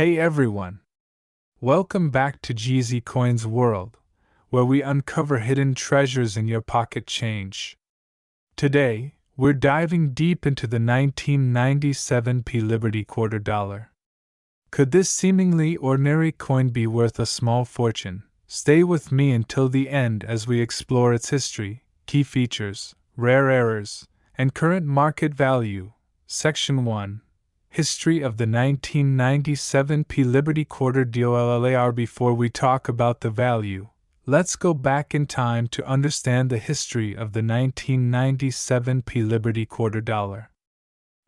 Hey everyone! Welcome back to GZ Coins World, where we uncover hidden treasures in your pocket change. Today, we're diving deep into the 1997 P Liberty Quarter Dollar. Could this seemingly ordinary coin be worth a small fortune? Stay with me until the end as we explore its history, key features, rare errors, and current market value. Section 1. History of the 1997 P Liberty Quarter Dollar. Before we talk about the value, let's go back in time to understand the history of the 1997 P Liberty Quarter Dollar.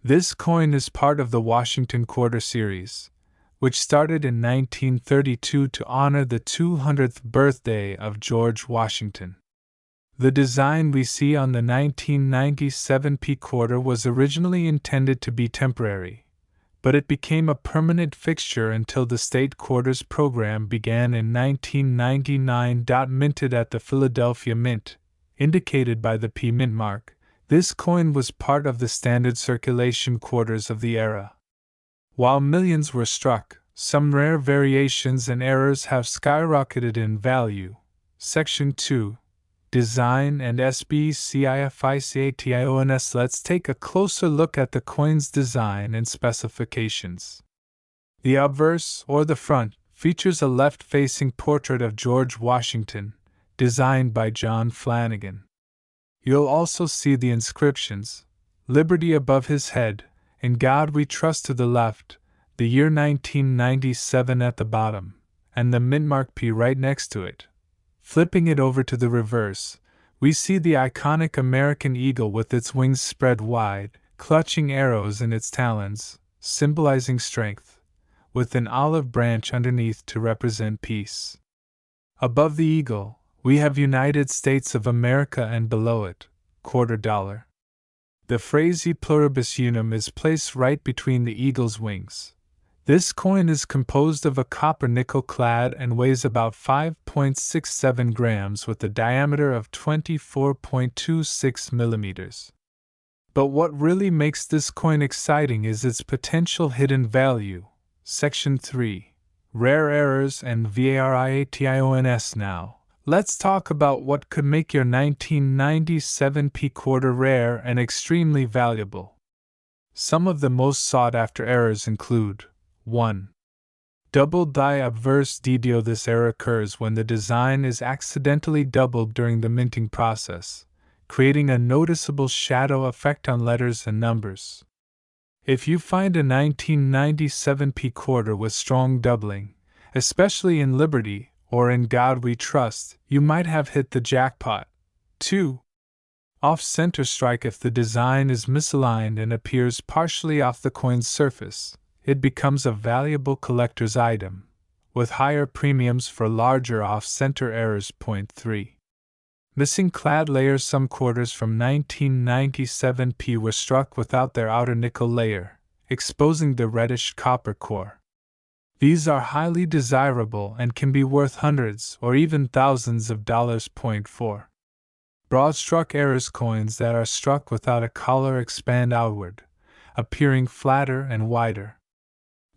This coin is part of the Washington Quarter Series, which started in 1932 to honor the 200th birthday of George Washington. The design we see on the 1997 P Quarter was originally intended to be temporary, but it became a permanent fixture until the State Quarters program began in 1999. Minted at the Philadelphia Mint, indicated by the P Mint mark, this coin was part of the standard circulation quarters of the era. While millions were struck, some rare variations and errors have skyrocketed in value. Section 2. Design and specifications. Let's take a closer look at the coin's design and specifications. The obverse, or the front, features a left-facing portrait of George Washington, designed by John Flanagan. You'll also see the inscriptions: Liberty above his head, In God We Trust to the left, the year 1997 at the bottom, and the mint mark P right next to it. Flipping it over to the reverse, we see the iconic American eagle with its wings spread wide, clutching arrows in its talons, symbolizing strength, with an olive branch underneath to represent peace. Above the eagle, we have United States of America, and below it, quarter dollar. The phrase E pluribus unum is placed right between the eagle's wings. This coin is composed of a copper nickel clad and weighs about 5.67 grams with a diameter of 24.26 millimeters. But what really makes this coin exciting is its potential hidden value. Section 3. Rare errors and variations. Now, let's talk about what could make your 1997 P Quarter rare and extremely valuable. Some of the most sought after errors include: 1. Double die obverse DDO. This error occurs when the design is accidentally doubled during the minting process, creating a noticeable shadow effect on letters and numbers. If you find a 1997 P Quarter with strong doubling, especially in Liberty or In God We Trust, you might have hit the jackpot. 2. Off-center strike. If the design is misaligned and appears partially off the coin's surface, it becomes a valuable collector's item, with higher premiums for larger off-center errors. 3. Missing clad layers. Some quarters from 1997 P were struck without their outer nickel layer, exposing the reddish copper core. These are highly desirable and can be worth hundreds or even thousands of dollars. 4. Broad struck errors. Coins that are struck without a collar expand outward, appearing flatter and wider.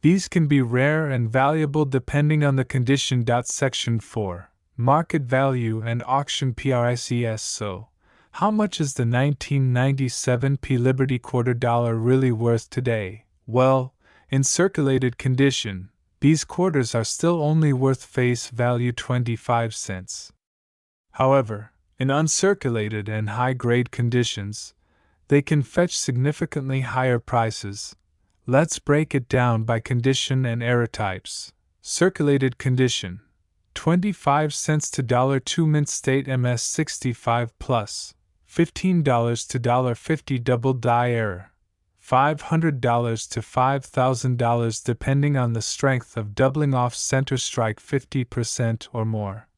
These can be rare and valuable depending on the condition. Section 4. Market value and auction prices. So, how much is the 1997 P Liberty Quarter Dollar really worth today? Well, in circulated condition, these quarters are still only worth face value 25 cents. However, in uncirculated and high-grade conditions, they can fetch significantly higher prices. Let's break it down by condition and error types. Circulated condition: 25 cents to $2 mint state MS 65 plus, $15 to $50 double die error, $500 to $5,000 depending on the strength of doubling off center strike 50% or more,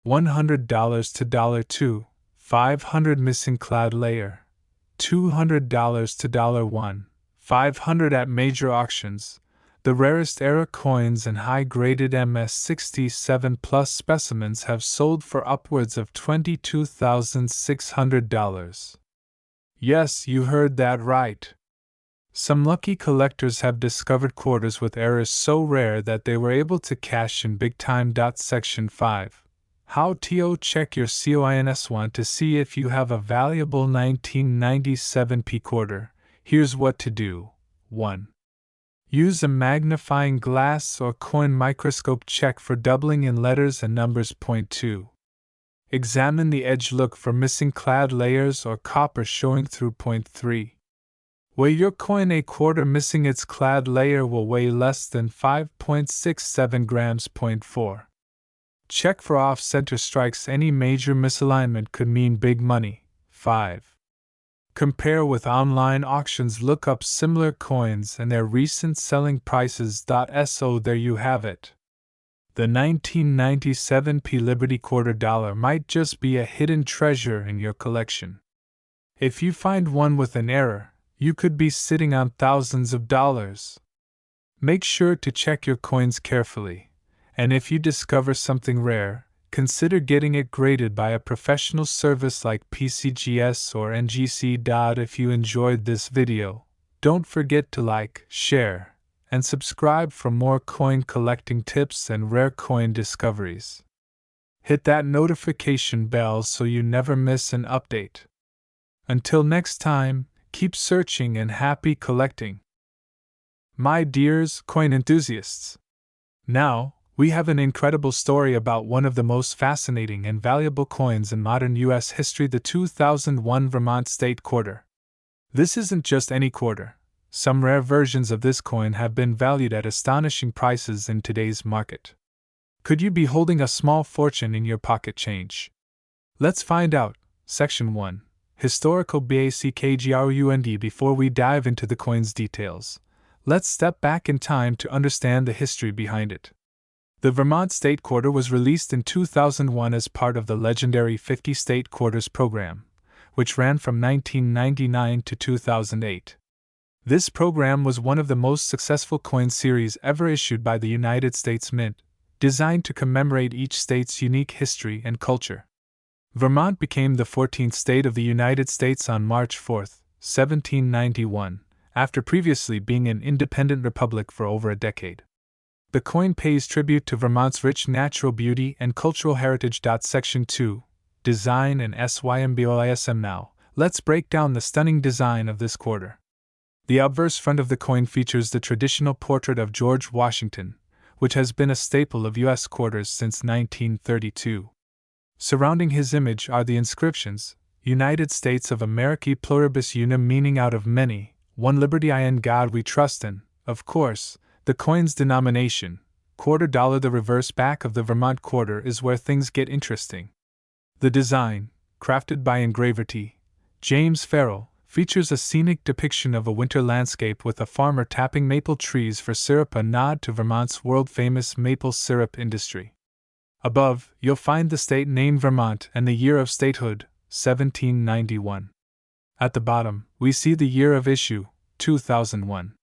$100 to $2, $500 missing cloud layer, $200 to $1. 500 at major auctions. The rarest era coins and high-graded MS67 plus specimens have sold for upwards of $22,600. Yes, you heard that right. Some lucky collectors have discovered quarters with errors so rare that they were able to cash in big time. Section 5. How to check your coins. Want to see if you have a valuable 1997p quarter? Here's what to do. 1. Use a magnifying glass or coin microscope. Check for doubling in letters and numbers. 2. Examine the edge. Look for missing clad layers or copper showing through. 3. Weigh your coin. A quarter missing its clad layer will weigh less than 5.67 grams. 4. Check for off-center strikes. Any major misalignment could mean big money. 5. Compare with online auctions. Look up similar coins and their recent selling prices. So there you have it. The 1997p Liberty quarter dollar might just be a hidden treasure in your collection. If you find one with an error, you could be sitting on thousands of dollars. Make sure to check your coins carefully, and if you discover something rare, consider getting it graded by a professional service like PCGS or NGC. If you enjoyed this video, don't forget to like, share, and subscribe for more coin collecting tips and rare coin discoveries. Hit that notification bell so you never miss an update. Until next time, keep searching and happy collecting. My dears coin enthusiasts! Now, we have an incredible story about one of the most fascinating and valuable coins in modern U.S. history, the 2001 Vermont State Quarter. This isn't just any quarter. Some rare versions of this coin have been valued at astonishing prices in today's market. Could you be holding a small fortune in your pocket change? Let's find out. Section 1. Historical background. Before we dive into the coin's details, let's step back in time to understand the history behind it. The Vermont State Quarter was released in 2001 as part of the legendary 50 State Quarters program, which ran from 1999 to 2008. This program was one of the most successful coin series ever issued by the United States Mint, designed to commemorate each state's unique history and culture. Vermont became the 14th state of the United States on March 4, 1791, after previously being an independent republic for over a decade. The coin pays tribute to Vermont's rich natural beauty and cultural heritage. Section 2. Design and symbolism. Now, let's break down the stunning design of this quarter. The obverse front of the coin features the traditional portrait of George Washington, which has been a staple of U.S. quarters since 1932. Surrounding his image are the inscriptions, United States of America pluribus unum, meaning out of many, one liberty, in God we trust. And, of course, the coin's denomination, quarter dollar. The reverse back of the Vermont quarter is where things get interesting. The design, crafted by engraver T. James Farrell, features a scenic depiction of a winter landscape with a farmer tapping maple trees for syrup, a nod to Vermont's world-famous maple syrup industry. Above, you'll find the state name Vermont and the year of statehood, 1791. At the bottom, we see the year of issue, 2001.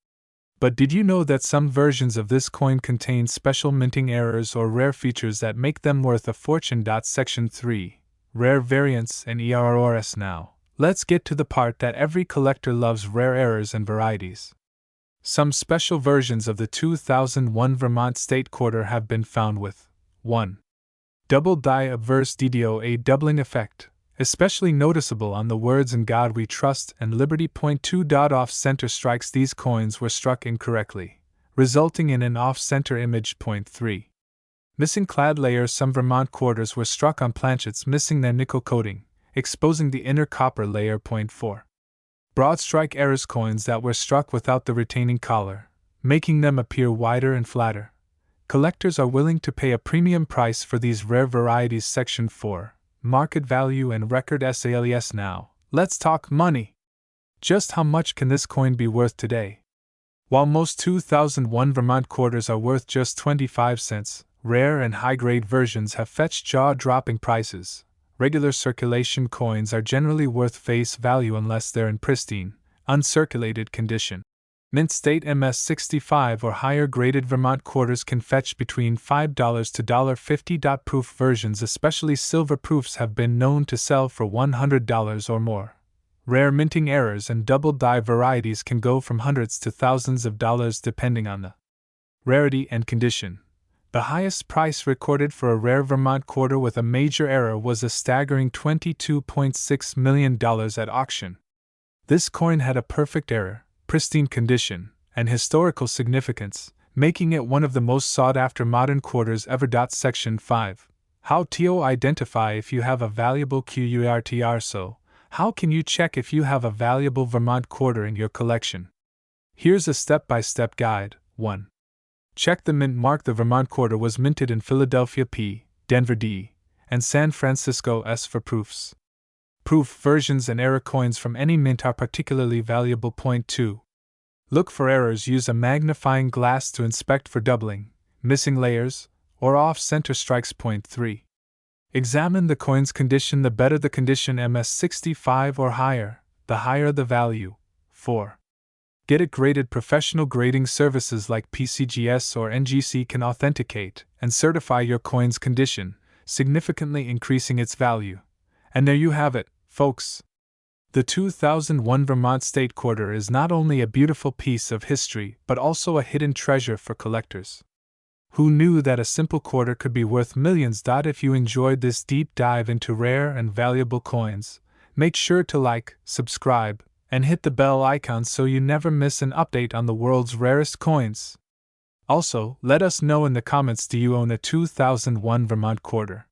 But did you know that some versions of this coin contain special minting errors or rare features that make them worth a fortune? Section 3. Rare variants and errors. Now, let's get to the part that every collector loves: rare errors and varieties. Some special versions of the 2001 Vermont State Quarter have been found with 1. Double die obverse DDO, a doubling effect, especially noticeable on the words "In God We Trust" and Liberty. 2. Off-center strikes. These coins were struck incorrectly, resulting in an off-center image. 3. Missing clad layers. Some Vermont quarters were struck on planchets missing their nickel coating, exposing the inner copper layer. 4. Broad strike errors. Coins that were struck without the retaining collar, making them appear wider and flatter. Collectors are willing to pay a premium price for these rare varieties. Section 4. Market value and record sales. Now, let's talk money. Just how much can this coin be worth today? While most 2001 Vermont quarters are worth just 25 cents, rare and high-grade versions have fetched jaw-dropping prices. Regular circulation coins are generally worth face value unless they're in pristine, uncirculated condition. Mint State MS65 or higher graded Vermont quarters can fetch between $5 to $50. Proof versions, especially silver proofs, have been known to sell for $100 or more. Rare minting errors and double die varieties can go from hundreds to thousands of dollars depending on the rarity and condition. The highest price recorded for a rare Vermont quarter with a major error was a staggering $22.6 million at auction. This coin had a perfect error, pristine condition, and historical significance, making it one of the most sought-after modern quarters ever. Section 5. How to identify if you have a valuable QURTR. So, how can you check if you have a valuable Vermont quarter in your collection? Here's a step-by-step guide. 1. Check the mint mark. The Vermont quarter was minted in Philadelphia P, Denver D, and San Francisco S for proofs. Proof versions and error coins from any mint are particularly valuable. 2. Look for errors. Use a magnifying glass to inspect for doubling, missing layers, or off-center strikes. 3. Examine the coin's condition. The better the condition, MS65 or higher, the higher the value. 4. Get it graded. Professional grading services like PCGS or NGC can authenticate and certify your coin's condition, significantly increasing its value. And there you have it, folks. The 2001 Vermont State Quarter is not only a beautiful piece of history but also a hidden treasure for collectors. Who knew that a simple quarter could be worth millions? If you enjoyed this deep dive into rare and valuable coins, make sure to like, subscribe, and hit the bell icon so you never miss an update on the world's rarest coins. Also, let us know in the comments, do you own a 2001 Vermont quarter?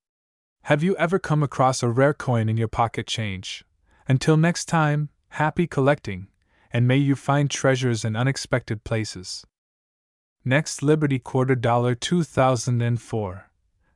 Have you ever come across a rare coin in your pocket change? Until next time, happy collecting, and may you find treasures in unexpected places. Next, Liberty Quarter, $2004.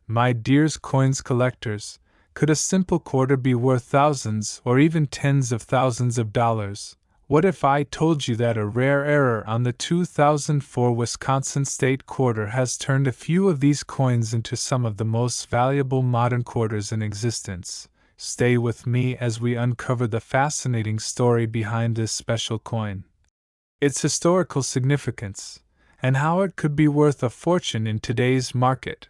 My dears coins collectors, could a simple quarter be worth thousands or even tens of thousands of dollars? What if I told you that a rare error on the 2004 Wisconsin State Quarter has turned a few of these coins into some of the most valuable modern quarters in existence? Stay with me as we uncover the fascinating story behind this special coin, its historical significance, and how it could be worth a fortune in today's market.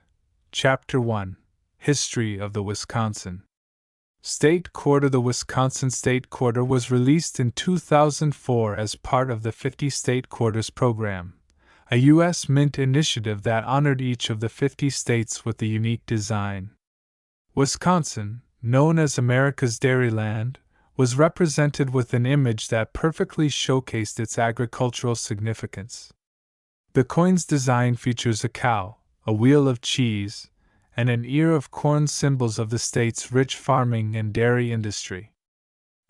Chapter 1. History of the Wisconsin State Quarter. The Wisconsin State Quarter was released in 2004 as part of the 50 State Quarters program, a U.S. mint initiative that honored each of the 50 states with a unique design. Wisconsin, known as America's Dairyland, was represented with an image that perfectly showcased its agricultural significance. The coin's design features a cow, a wheel of cheese, and an ear of corn, symbols of the state's rich farming and dairy industry.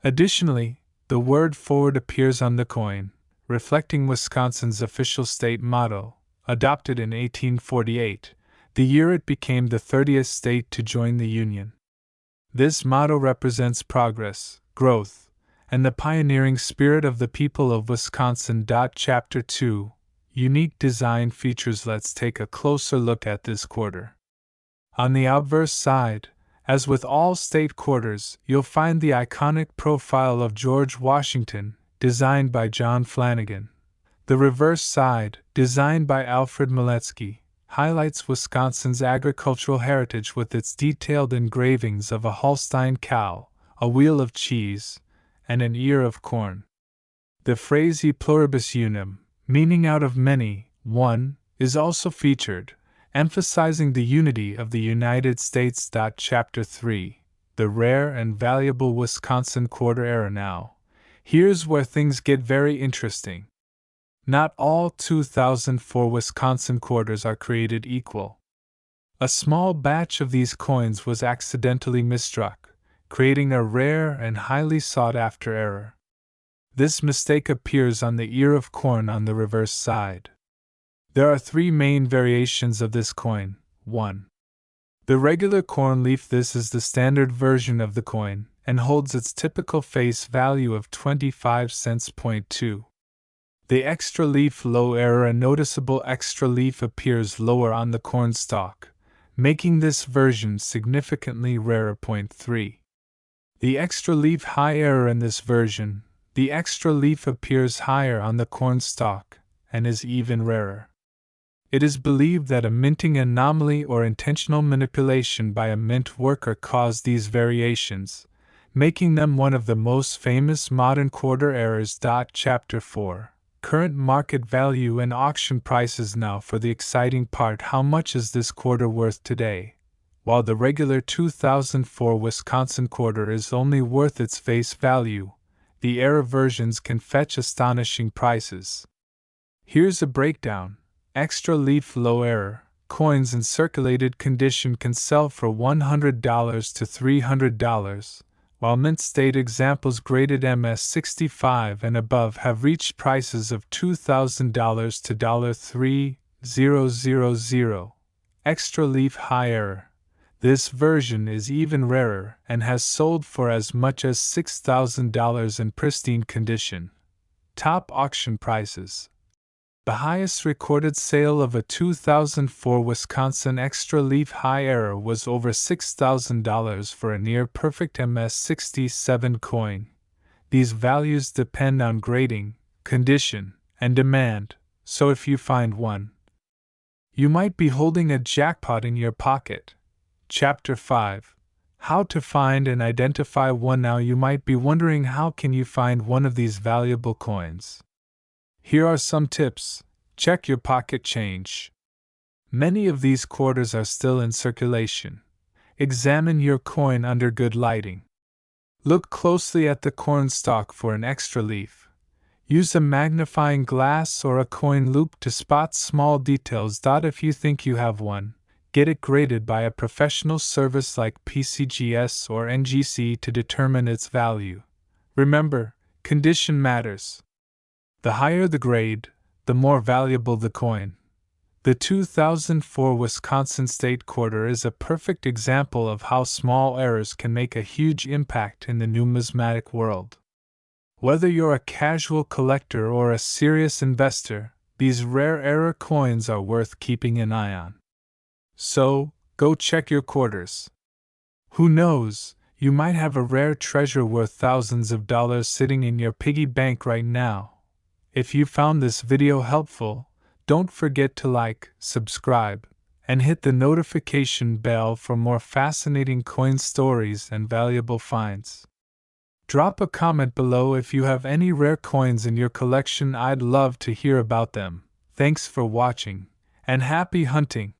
Additionally, the word "forward" appears on the coin, reflecting Wisconsin's official state motto, adopted in 1848, the year it became the 30th state to join the Union. This motto represents progress, growth, and the pioneering spirit of the people of Wisconsin. Chapter 2. Unique design features. Let's take a closer look at this quarter. On the obverse side, as with all state quarters, you'll find the iconic profile of George Washington, designed by John Flanagan. The reverse side, designed by Alfred Miletsky, highlights Wisconsin's agricultural heritage with its detailed engravings of a Holstein cow, a wheel of cheese, and an ear of corn. The phrase "e pluribus unum," meaning out of many, one, is also featured, emphasizing the unity of the United States. Chapter 3. The rare and valuable Wisconsin quarter era. Now, here's where things get very interesting. Not all 2004 Wisconsin quarters are created equal. A small batch of these coins was accidentally misstruck, creating a rare and highly sought-after error. This mistake appears on the ear of corn on the reverse side. There are three main variations of this coin. 1. The regular corn leaf. This is the standard version of the coin, and holds its typical face value of 25 cents. 2. The extra leaf low error. A noticeable extra leaf appears lower on the corn stalk, making this version significantly rarer. 3. The extra leaf high error. In this version, the extra leaf appears higher on the corn stalk, and is even rarer. It is believed that a minting anomaly or intentional manipulation by a mint worker caused these variations, making them one of the most famous modern quarter errors. Chapter 4. Current market value and auction prices. Now for the exciting part: how much is this quarter worth today? While the regular 2004 Wisconsin quarter is only worth its face value, the error versions can fetch astonishing prices. Here's a breakdown. Extra leaf low error coins in circulated condition can sell for $100 to $300, while mint state examples graded MS65 and above have reached prices of $2,000 to $3,000. Extra leaf high error. This version is even rarer and has sold for as much as $6,000 in pristine condition. Top auction prices. The highest recorded sale of a 2004 Wisconsin Extra Leaf High Error was over $6,000 for a near-perfect MS67 coin. These values depend on grading, condition, and demand, so if you find one, you might be holding a jackpot in your pocket. Chapter 5. How to find and identify one. Now you might be wondering, how can you find one of these valuable coins? Here are some tips. Check your pocket change. Many of these quarters are still in circulation. Examine your coin under good lighting. Look closely at the coin stock for an extra leaf. Use a magnifying glass or a coin loupe to spot small details. If you think you have one, get it graded by a professional service like PCGS or NGC to determine its value. Remember, condition matters. The higher the grade, the more valuable the coin. The 2004 Wisconsin State Quarter is a perfect example of how small errors can make a huge impact in the numismatic world. Whether you're a casual collector or a serious investor, these rare error coins are worth keeping an eye on. So, go check your quarters. Who knows, you might have a rare treasure worth thousands of dollars sitting in your piggy bank right now. If you found this video helpful, don't forget to like, subscribe, and hit the notification bell for more fascinating coin stories and valuable finds. Drop a comment below if you have any rare coins in your collection. I'd love to hear about them. Thanks for watching, and happy hunting!